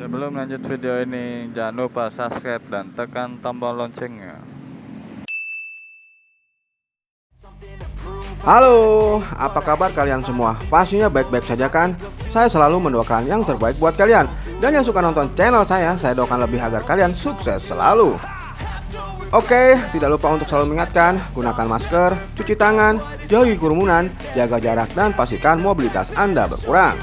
Sebelum lanjut video ini, jangan lupa subscribe dan tekan tombol loncengnya. Halo, apa kabar kalian semua? Pastinya baik-baik saja kan? Saya selalu mendoakan yang terbaik buat kalian. Dan yang suka nonton channel saya doakan lebih agar kalian sukses selalu. Oke, tidak lupa untuk selalu mengingatkan, gunakan masker, cuci tangan, jauhi kerumunan, jaga jarak, dan pastikan mobilitas Anda berkurang.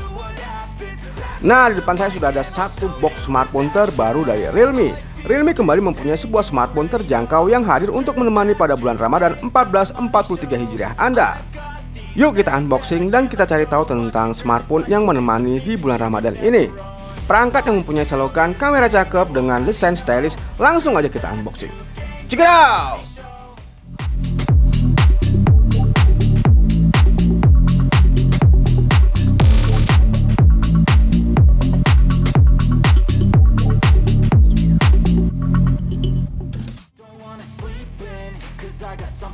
Nah, di depan saya sudah ada satu box smartphone terbaru dari Realme. Realme kembali mempunyai sebuah smartphone terjangkau yang hadir untuk menemani pada bulan Ramadan 1443 Hijriah Anda. Yuk kita unboxing dan kita cari tahu tentang smartphone yang menemani di bulan Ramadan ini. Perangkat yang mempunyai slogan kamera cakep dengan desain stylish, langsung aja kita unboxing. Check it out!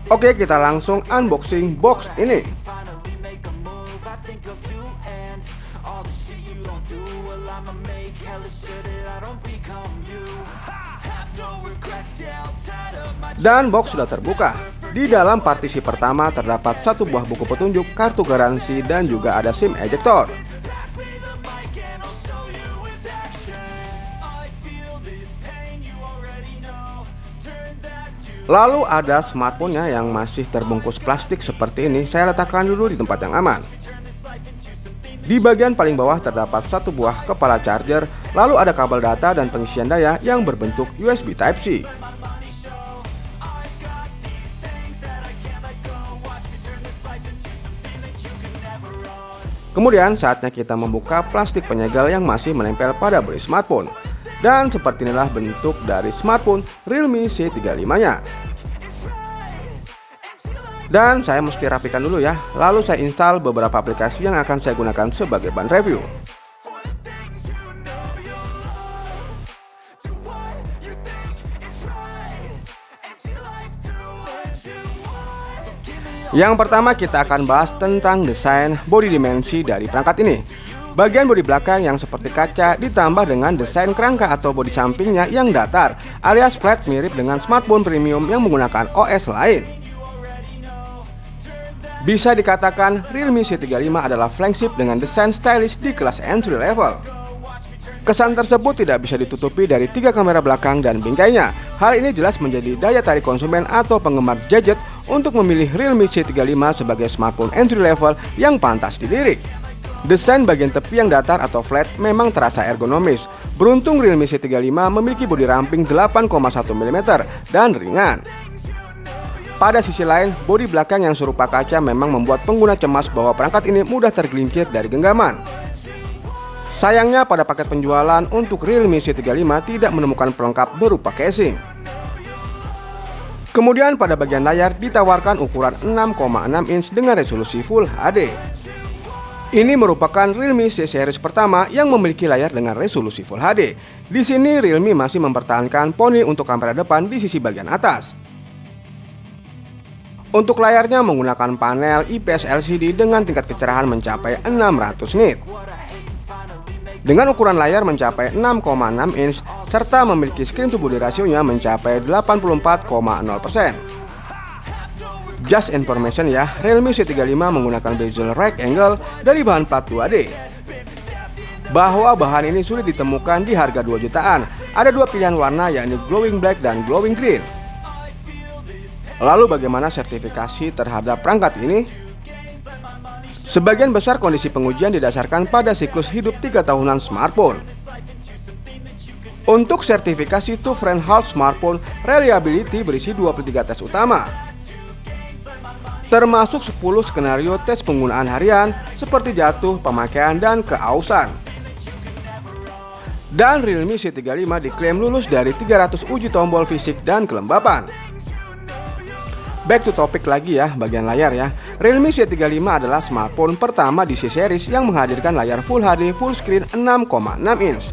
Oke, kita langsung unboxing box ini. Dan box sudah terbuka. Di dalam partisi pertama terdapat satu buah buku petunjuk, kartu garansi, dan juga ada SIM ejector. Lalu ada smartphone-nya yang masih terbungkus plastik seperti ini. Saya letakkan dulu di tempat yang aman. Di bagian paling bawah terdapat satu buah kepala charger. Lalu ada kabel data dan pengisian daya yang berbentuk USB Type-C. Kemudian saatnya kita membuka plastik penyegel yang masih menempel pada bodi smartphone. Dan seperti inilah bentuk dari smartphone Realme C35-nya. Dan saya mesti rapikan dulu ya. Lalu saya install beberapa aplikasi yang akan saya gunakan sebagai bahan review. Yang pertama kita akan bahas tentang desain bodi dimensi dari perangkat ini. Bagian bodi belakang yang seperti kaca ditambah dengan desain kerangka atau bodi sampingnya yang datar alias flat, mirip dengan smartphone premium yang menggunakan OS lain. Bisa dikatakan Realme C35 adalah flagship dengan desain stylish di kelas entry level. Kesan tersebut tidak bisa ditutupi dari 3 kamera belakang dan bingkainya. Hal ini jelas menjadi daya tarik konsumen atau penggemar gadget untuk memilih Realme C35 sebagai smartphone entry level yang pantas dilirik. Desain bagian tepi yang datar atau flat memang terasa ergonomis. Beruntung Realme C35 memiliki bodi ramping 8,1 mm dan ringan. Pada sisi lain, bodi belakang yang serupa kaca memang membuat pengguna cemas bahwa perangkat ini mudah tergelincir dari genggaman. Sayangnya pada paket penjualan untuk Realme C35 tidak menemukan pelengkap berupa casing. Kemudian pada bagian layar ditawarkan ukuran 6,6 inch dengan resolusi Full HD. Ini merupakan Realme C series pertama yang memiliki layar dengan resolusi Full HD. Di sini Realme masih mempertahankan poni untuk kamera depan di sisi bagian atas. Untuk layarnya menggunakan panel IPS LCD dengan tingkat kecerahan mencapai 600 nit. Dengan ukuran layar mencapai 6,6 inch serta memiliki screen to body rasionya mencapai 84,0%. Just information ya, Realme C35 menggunakan bezel right angle dari bahan plat 2D. Bahwa bahan ini sulit ditemukan di harga 2 jutaan. Ada 2 pilihan warna yakni glowing black dan glowing green. Lalu bagaimana sertifikasi terhadap perangkat ini? Sebagian besar kondisi pengujian didasarkan pada siklus hidup 3 tahunan smartphone. Untuk sertifikasi to friend halt smartphone reliability berisi 23 tes utama, termasuk 10 skenario tes penggunaan harian seperti jatuh, pemakaian, dan keausan. Dan Realme C35 diklaim lulus dari 300 uji tombol fisik dan kelembapan. Back to topic lagi ya, bagian layar ya. Realme C35 adalah smartphone pertama di C-series yang menghadirkan layar Full HD full screen 6,6 inch.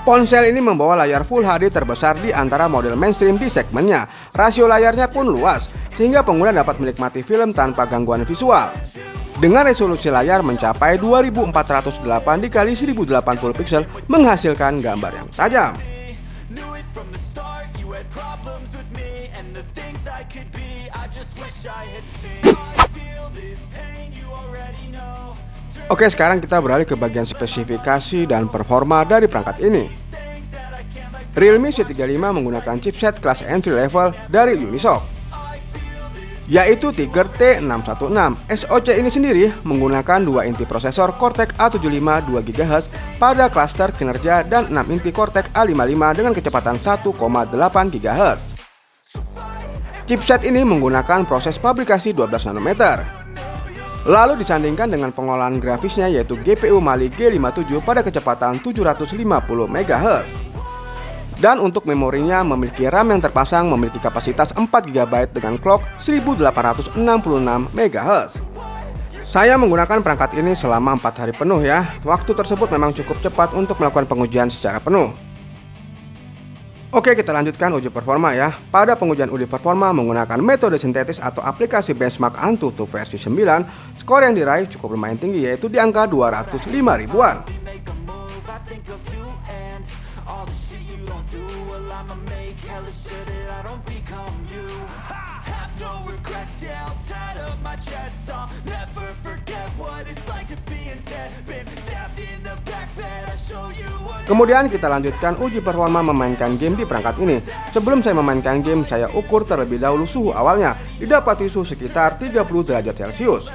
Ponsel ini membawa layar Full HD terbesar di antara model mainstream di segmennya. Rasio layarnya pun luas, sehingga pengguna dapat menikmati film tanpa gangguan visual. Dengan resolusi layar mencapai 2408 dikali 1080 pixel menghasilkan gambar yang tajam. Oke, sekarang kita beralih ke bagian spesifikasi dan performa dari perangkat ini. Realme C35 menggunakan chipset kelas entry level dari Unisoc, yaitu Tiger T616. SoC ini sendiri menggunakan 2 inti prosesor Cortex A75 2GHz pada klaster kinerja dan 6 inti Cortex A55 dengan kecepatan 1,8 GHz. Chipset ini menggunakan proses pabrikasi 12 nanometer. Lalu disandingkan dengan pengolahan grafisnya yaitu GPU Mali G57 pada kecepatan 750 MHz. Dan untuk memorinya memiliki RAM yang terpasang memiliki kapasitas 4 GB dengan clock 1866 MHz. Saya menggunakan perangkat ini selama 4 hari penuh ya. Waktu tersebut memang cukup cepat untuk melakukan pengujian secara penuh. Oke, kita lanjutkan uji performa ya. Pada pengujian uji performa menggunakan metode sintetis atau aplikasi benchmark AnTuTu versi 9, skor yang diraih cukup lumayan tinggi yaitu di angka 205 ribuan. Kemudian kita lanjutkan uji performa memainkan game di perangkat ini. Sebelum saya memainkan game, saya ukur terlebih dahulu suhu awalnya. Didapati suhu sekitar 30 derajat Celcius.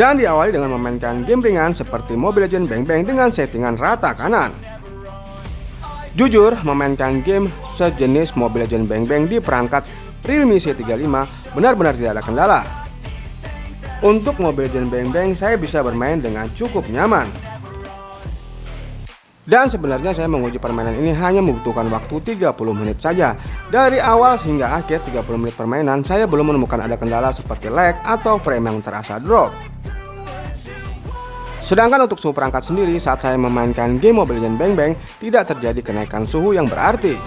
Dan diawali dengan memainkan game ringan seperti Mobile Legends Bang Bang dengan settingan rata kanan. Jujur, memainkan game sejenis Mobile Legends Bang Bang di perangkat Realme C35 benar-benar tidak ada kendala. Untuk Mobile Legends Bang Bang saya bisa bermain dengan cukup nyaman. Dan sebenarnya saya menguji permainan ini hanya membutuhkan waktu 30 menit saja. Dari awal hingga akhir 30 menit permainan saya belum menemukan ada kendala seperti lag atau frame yang terasa drop. Sedangkan untuk suhu perangkat sendiri saat saya memainkan game Mobile Legends Bang Bang tidak terjadi kenaikan suhu yang berarti.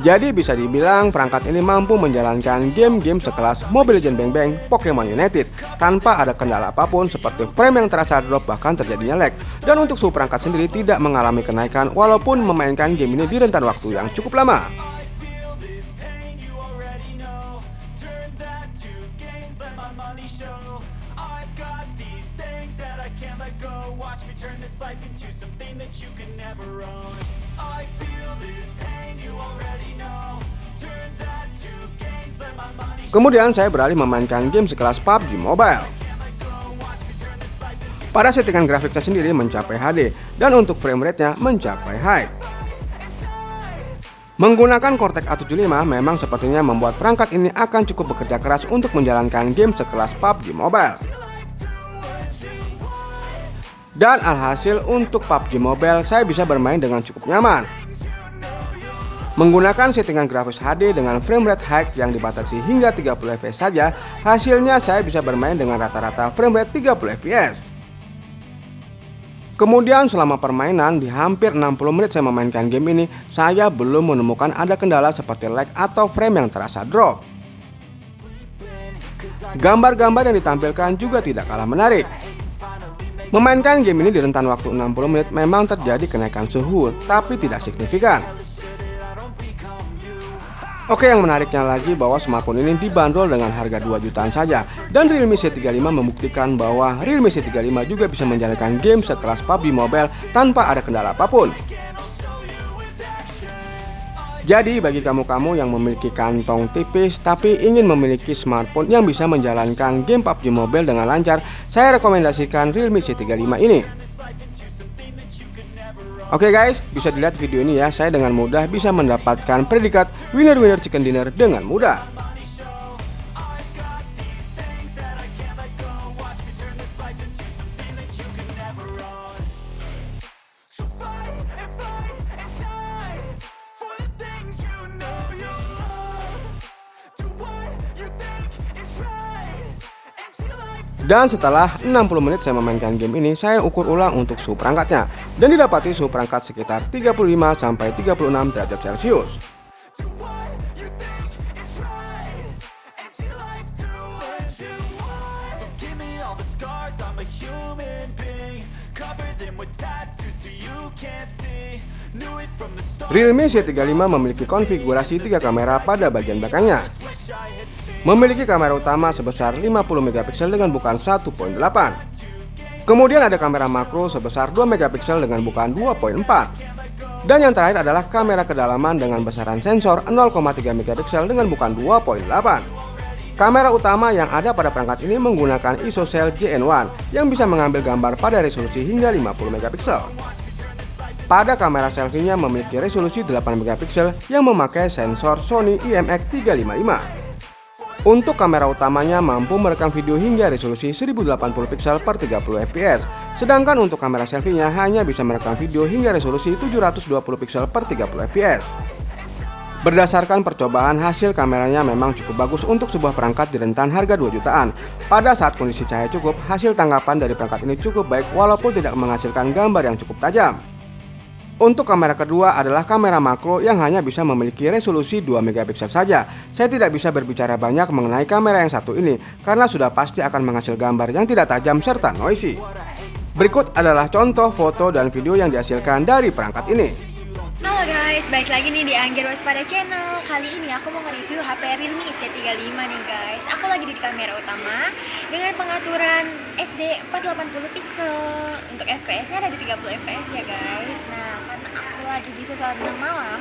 Jadi bisa dibilang perangkat ini mampu menjalankan game-game sekelas Mobile Legends Bang Bang, Pokemon United tanpa ada kendala apapun seperti frame yang terasa drop bahkan terjadinya lag. Dan untuk suhu perangkat sendiri tidak mengalami kenaikan walaupun memainkan game ini di rentan waktu yang cukup lama. Kemudian saya beralih memainkan game sekelas PUBG Mobile. Pada settingan grafiknya sendiri mencapai HD dan untuk frame rate-nya mencapai high. Menggunakan Cortex A75 memang sepertinya membuat perangkat ini akan cukup bekerja keras untuk menjalankan game sekelas PUBG Mobile. Dan alhasil untuk PUBG Mobile saya bisa bermain dengan cukup nyaman. Menggunakan settingan grafis HD dengan frame rate high yang dibatasi hingga 30 fps saja, hasilnya saya bisa bermain dengan rata-rata frame rate 30 fps. Kemudian selama permainan di hampir 60 menit saya memainkan game ini, saya belum menemukan ada kendala seperti lag atau frame yang terasa drop. Gambar-gambar yang ditampilkan juga tidak kalah menarik. Memainkan game ini di rentan waktu 60 menit memang terjadi kenaikan suhu, tapi tidak signifikan. Oke, yang menariknya lagi bahwa smartphone ini dibanderol dengan harga 2 jutaan saja. Dan Realme C35 membuktikan bahwa Realme C35 juga bisa menjalankan game sekelas PUBG Mobile tanpa ada kendala apapun. Jadi bagi kamu-kamu yang memiliki kantong tipis tapi ingin memiliki smartphone yang bisa menjalankan game PUBG Mobile dengan lancar, saya rekomendasikan Realme C35 ini. Oke guys, bisa dilihat video ini ya, saya dengan mudah bisa mendapatkan predikat winner chicken dinner dengan mudah. Dan setelah 60 menit saya memainkan game ini, saya ukur ulang untuk suhu perangkatnya dan didapati suhu perangkat sekitar 35-36 derajat Celcius. Realme C35 memiliki konfigurasi 3 kamera pada bagian belakangnya. Memiliki kamera utama sebesar 50 megapiksel dengan bukaan 1.8. Kemudian ada kamera makro sebesar 2 megapiksel dengan bukaan 2.4. Dan yang terakhir adalah kamera kedalaman dengan besaran sensor 0,3 megapiksel dengan bukaan 2.8. Kamera utama yang ada pada perangkat ini menggunakan ISOCELL JN1 yang bisa mengambil gambar pada resolusi hingga 50 megapiksel. Pada kamera selfie-nya memiliki resolusi 8 megapiksel yang memakai sensor Sony IMX355. Untuk kamera utamanya mampu merekam video hingga resolusi 1080 pixel per 30 fps, sedangkan untuk kamera selfie-nya hanya bisa merekam video hingga resolusi 720 pixel per 30 fps. Berdasarkan percobaan, hasil kameranya memang cukup bagus untuk sebuah perangkat di rentan harga 2 jutaan. Pada saat kondisi cahaya cukup, hasil tangkapan dari perangkat ini cukup baik walaupun tidak menghasilkan gambar yang cukup tajam. Untuk kamera kedua adalah kamera makro yang hanya bisa memiliki resolusi 2 megapiksel saja. Saya tidak bisa berbicara banyak mengenai kamera yang satu ini karena sudah pasti akan menghasil gambar yang tidak tajam serta noisy. Berikut adalah contoh foto dan video yang dihasilkan dari perangkat ini. Halo guys, balik lagi nih di Angger Waspada Channel. Kali ini aku mau nge-review HP Realme C35 nih guys. Aku lagi di kamera utama dengan pengaturan SD 480 pixel. Untuk FPS-nya ada di 30 fps ya guys. Nah, karena aku lagi di suasana malam,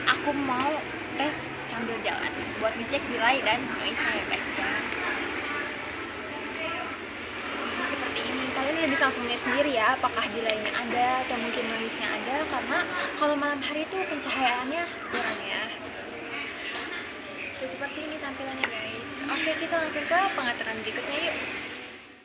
aku mau tes sambil jalan buat ngecek delay dan noise-nya ya guys ya. Seperti ini, kalian udah bisa langsung lihat sendiri ya apakah delay-nya ada atau mungkin noise-nya ada, karena kalau malam hari itu pencahayaannya kurang ya. Seperti ini tampilannya guys. Oke, kita langsung ke pengaturan berikutnya yuk.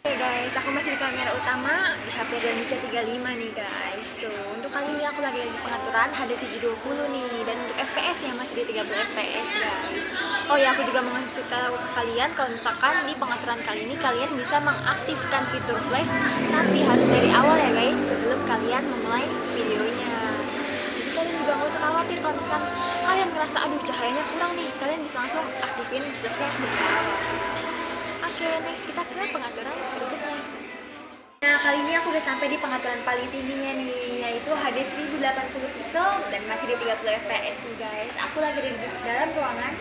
Oke guys, aku masih di kamera utama di HP Realme C35 nih guys. Tuh, untuk kali ini aku lagi di pengaturan HD720 nih, dan untuk FPS-nya masih di 30 fps guys. Oh ya, aku juga mau ngasih tahu ke kalian kalau misalkan di pengaturan kali ini kalian bisa mengaktifkan fitur flash, tapi harus dari awal ya guys sebelum kalian memulai videonya. Jadi kalian juga nggak usah khawatir kalau misalkan kalian ngerasa aduh cahayanya kurang nih, kalian bisa langsung aktifin flashnya dari awal. Oke, next kita ke pengaturan berikutnya. Nah, kali ini aku udah sampai di pengaturan paling tingginya nih, yaitu HD 1080 pixel dan masih di 30 fps nih guys. Aku lagi di dalam ruangan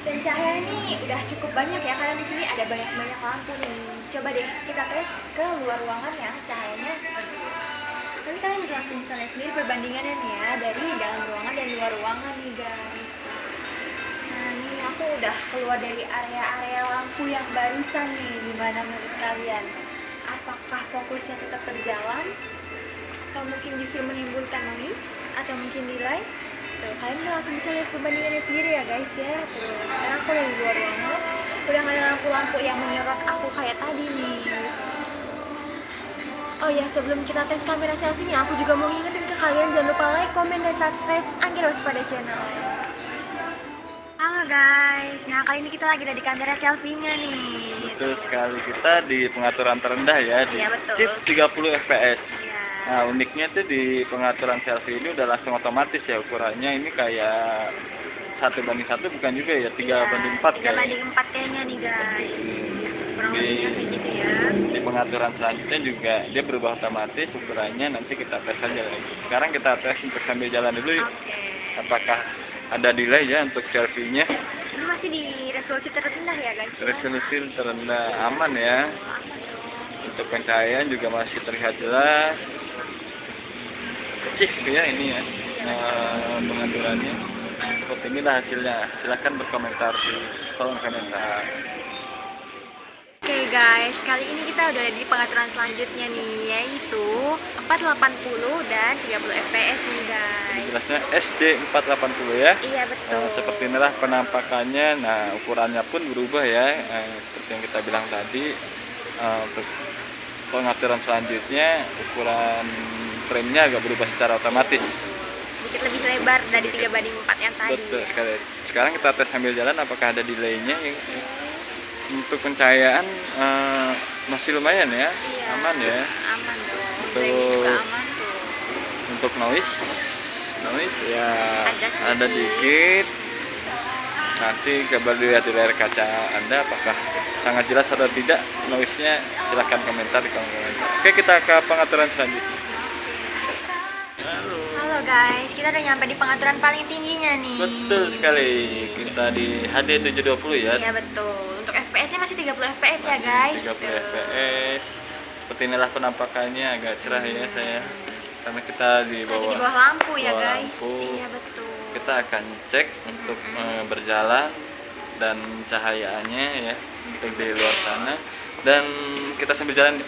dan cahaya ini udah cukup banyak ya, karena di sini ada banyak lampu nih. Coba deh kita tes ke luar ruangan ya cahayanya. Nanti kalian langsung bisa lihat sendiri perbandingannya nih ya, dari dalam ruangan dan luar ruangan nih guys. Nah, ini aku udah keluar dari area lampu yang barusan nih. Gimana menurut kalian? Apakah fokusnya tetap berjalan? Atau mungkin justru menimbulkan noise? Atau mungkin delay? Tuh, kalian langsung bisa lihat perbandingannya sendiri ya guys ya. Terus sekarang aku dari luar ruangan, udah gak ada lampu-lampu yang menyorot aku kayak tadi nih. Oh ya, sebelum kita tes kamera selfie-nya, aku juga mau ngingetin ke kalian jangan lupa like, komen, dan subscribe Angger Waspada Channel. Halo guys, nah kali ini kita lagi ada di kamera selfie-nya nih. Betul sekali, kita di pengaturan terendah ya, di Iya, betul. chip 30 fps. Iya. Nah, uniknya tuh di pengaturan selfie ini udah langsung otomatis ya ukurannya. Ini kayak 1:1 bukan juga ya, 3:4 3 kayak. banding 4 kayaknya nih guys. Kurang lebihnya kayak gitu ya. Di pengaturan selanjutnya juga dia berubah otomatis ukurannya, nanti kita tes aja lagi. Sekarang kita tes untuk sambil jalan dulu yuk. Oke. Apakah ada delay ya untuk selfie-nya? Ini masih di resolusi terendah ya guys. Resolusi terendah, aman ya. Aman dong. Untuk pencahayaan juga masih terlihat jelas. Kecil ya ini ya pengaturannya. Seperti inilah hasilnya. Silahkan berkomentar di kolom komentar. Oke guys, kali ini kita udah ada di pengaturan selanjutnya nih, yaitu 480 dan 30 fps nih guys. Jelasnya SD 480 ya. Iya betul. Seperti inilah penampakannya. Nah, ukurannya pun berubah ya. Seperti yang kita bilang tadi, untuk pengaturan selanjutnya ukuran frame-nya agak berubah secara otomatis. Sedikit lebih lebar dari 3:4 yang tadi. Betul Ya. sekali. Sekarang kita tes sambil jalan apakah ada delay-nya. Untuk pencahayaan masih lumayan ya. Iya, Aman ya. aman dong. Untuk- Delay juga aman tuh. Untuk noise ya Ada ada dikit. Nanti coba dilihat di layar kaca Anda apakah sangat jelas atau tidak noise-nya, silahkan komentar di kolom komentar. Oke, kita ke pengaturan selanjutnya. Halo guys, kita udah nyampe di pengaturan paling tingginya nih. Betul sekali, kita di HD 720 ya. Iya betul. Untuk FPS-nya masih 30 FPS ya guys. 30 FPS. Seperti inilah penampakannya, agak cerah ya saya. Karena kita di Lagi bawah, di bawah lampu ya bawah guys. lampu. Iya betul. Kita akan cek untuk berjalan dan cahayaannya ya untuk di luar sana, dan kita sambil jalan.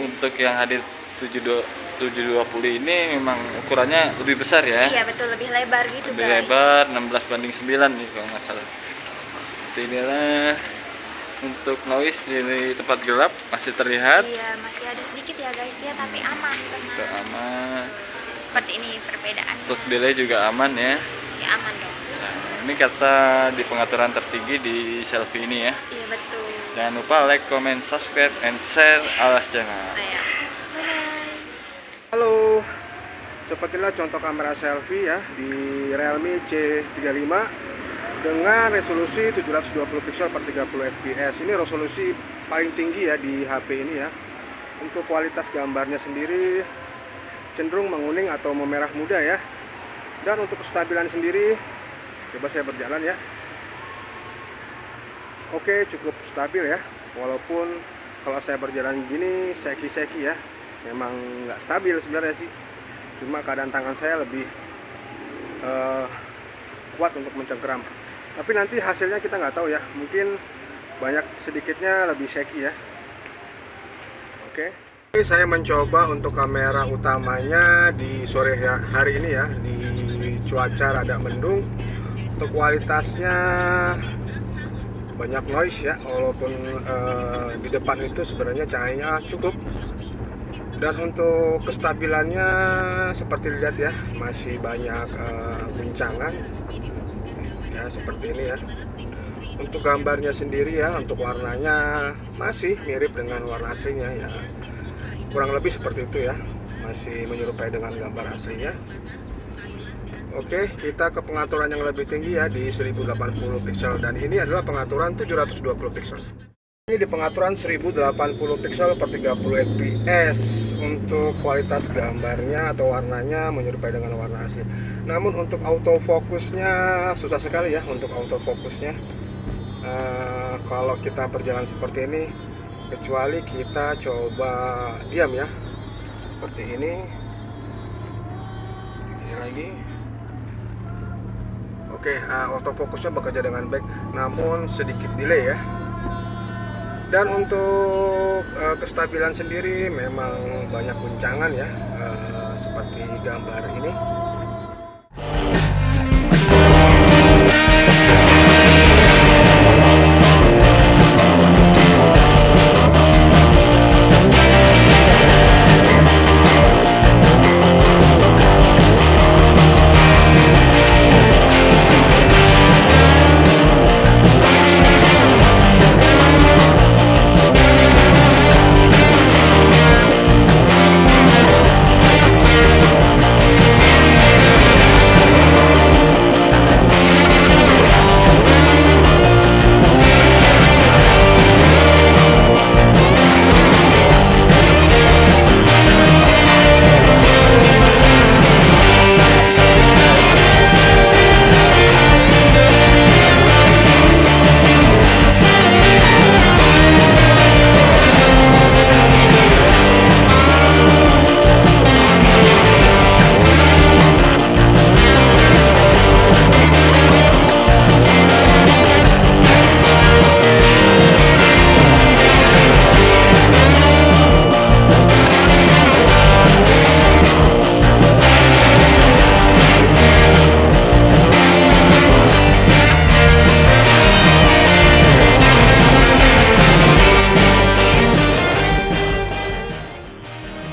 Untuk yang HD 720 ini memang ukurannya lebih besar ya. Iya betul, lebih lebar gitu Lebih guys. lebar, 16:9 nih kalau nggak salah. Seperti inilah. Untuk noise di tempat gelap masih terlihat. Iya, masih ada sedikit ya guys ya, tapi aman, tenang. Itu aman. Seperti ini perbedaannya. Untuk delay juga aman ya. Ya aman dong. Nah, ini kata di pengaturan tertinggi di selfie ini ya. Iya betul. Jangan lupa like, comment, subscribe, and share Alas channel. Nah, ya. Bye. Halo, sepertilah contoh kamera selfie ya di Realme C35 dengan resolusi 720 pixel per 30 fps. Ini resolusi paling tinggi ya di HP ini ya. Untuk kualitas gambarnya sendiri cenderung menguning atau memerah muda ya. Dan untuk kestabilan sendiri, coba saya berjalan ya. Oke, cukup stabil ya. Walaupun kalau saya berjalan gini seki-seki ya, memang nggak stabil sebenarnya sih. Cuma keadaan tangan saya lebih kuat untuk mencengkeram. Tapi nanti hasilnya kita nggak tahu ya. Mungkin banyak sedikitnya lebih shaky ya. Oke. Saya mencoba untuk kamera utamanya di sore hari ini ya, di cuaca rada mendung. Untuk kualitasnya banyak noise ya, walaupun di depan itu sebenarnya cahayanya cukup. Dan untuk kestabilannya seperti dilihat ya, masih banyak guncangan ya, seperti ini ya. Untuk gambarnya sendiri ya, untuk warnanya masih mirip dengan warna aslinya ya, kurang lebih seperti itu ya, masih menyerupai dengan gambar aslinya. Oke, kita ke pengaturan yang lebih tinggi ya di 1080 pixel, dan ini adalah pengaturan 720 pixel. Ini di pengaturan 1080 pixel per 30 fps. Untuk kualitas gambarnya atau warnanya menyerupai dengan warna asli. Namun untuk autofokusnya susah sekali ya, untuk autofokusnya. Kalau kita berjalan seperti ini, kecuali kita coba diam ya, seperti ini. Ini lagi. Oke, autofokusnya bekerja dengan baik, namun sedikit delay ya. Dan untuk kestabilan sendiri memang banyak guncangan ya, seperti gambar ini.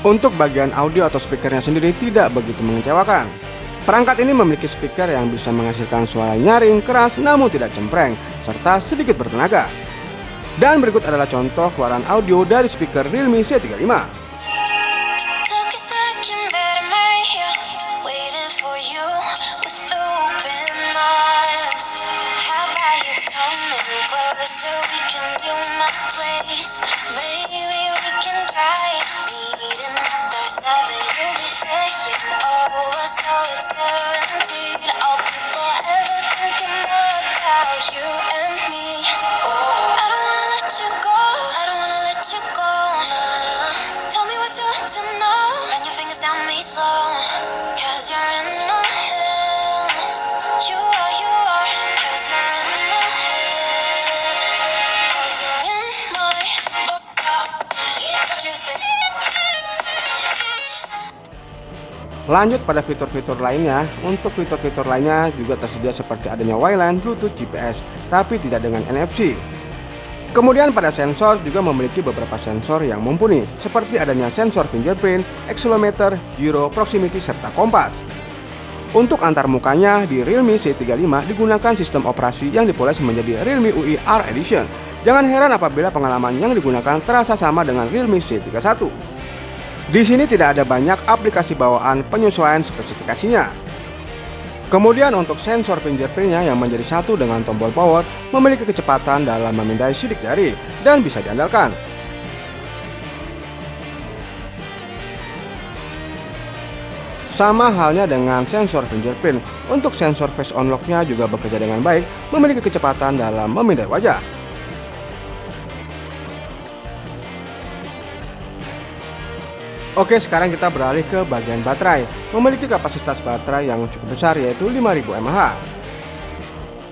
Untuk bagian audio atau speakernya sendiri tidak begitu mengecewakan. Perangkat ini memiliki speaker yang bisa menghasilkan suara nyaring, keras namun tidak cempreng, serta sedikit bertenaga. Dan berikut adalah contoh keluaran audio dari speaker Realme C35. Lanjut pada fitur-fitur lainnya, untuk fitur-fitur lainnya juga tersedia seperti adanya wireline, Bluetooth, GPS, tapi tidak dengan NFC. Kemudian pada sensor juga memiliki beberapa sensor yang mumpuni, seperti adanya sensor fingerprint, accelerometer, gyro, proximity, serta kompas. Untuk antarmukanya di Realme C35 digunakan sistem operasi yang dipoles menjadi Realme UI R Edition. Jangan heran apabila pengalaman yang digunakan terasa sama dengan Realme C31. Di sini tidak ada banyak aplikasi bawaan penyesuaian spesifikasinya. Kemudian untuk sensor fingerprintnya yang menjadi satu dengan tombol power memiliki kecepatan dalam memindai sidik jari dan bisa diandalkan. Sama halnya dengan sensor fingerprint, untuk sensor face unlock-nya juga bekerja dengan baik, memiliki kecepatan dalam memindai wajah. Oke, sekarang kita beralih ke bagian baterai. Memiliki kapasitas baterai yang cukup besar yaitu 5000 mAh.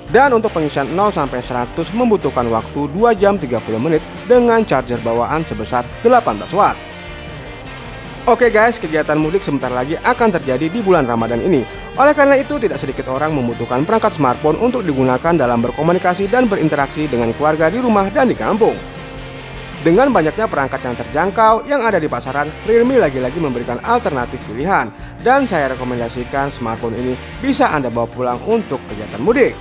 Dan untuk pengisian 0-100 membutuhkan waktu 2 jam 30 menit dengan charger bawaan sebesar 18 watt. Oke guys, kegiatan mudik sebentar lagi akan terjadi di bulan Ramadan ini. Oleh karena itu, tidak sedikit orang membutuhkan perangkat smartphone untuk digunakan dalam berkomunikasi dan berinteraksi dengan keluarga di rumah dan di kampung. Dengan banyaknya perangkat yang terjangkau yang ada di pasaran, Realme lagi-lagi memberikan alternatif pilihan. Dan saya rekomendasikan smartphone ini bisa Anda bawa pulang untuk kegiatan mudik.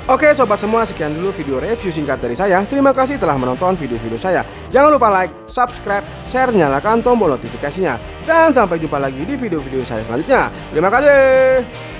Oke sobat semua, sekian dulu video review singkat dari saya. Terima kasih telah menonton video-video saya. Jangan lupa like, subscribe, share, nyalakan tombol notifikasinya. Dan sampai jumpa lagi di video-video saya selanjutnya. Terima kasih.